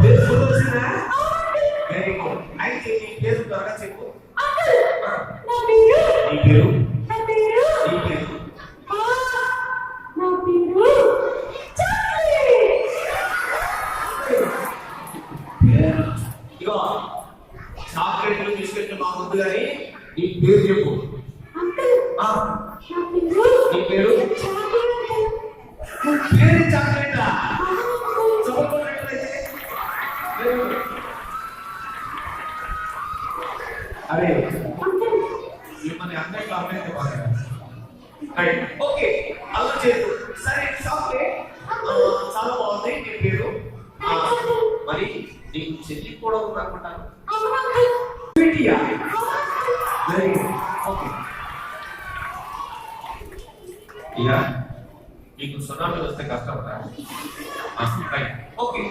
పేరు గుర్తొచ్చిందా? Very good. అయితే నీ పేరు త్వరగా చెప్పు. నీ పేరు నీ పేరు ఇగో చాక్లెట్లు బిస్కెట్లు మాకొద్దు కానీ నీ పేరు చెప్పు. నీ పేరు పేరు చాక్లెటా? అరే మిమ్మల్ని అందరికీ అమ్మాయితే బాగా ఓకే అలా చేయదు. సరే చాక్లెట్ చాలా బాగుంది నీ పేరు. మరి నీకు చెల్లి కూడా ఉంది అనుకుంటాను. Very good. ఓకే ఇక నీకు సునామీ వస్తే కష్టపడా. ఓకే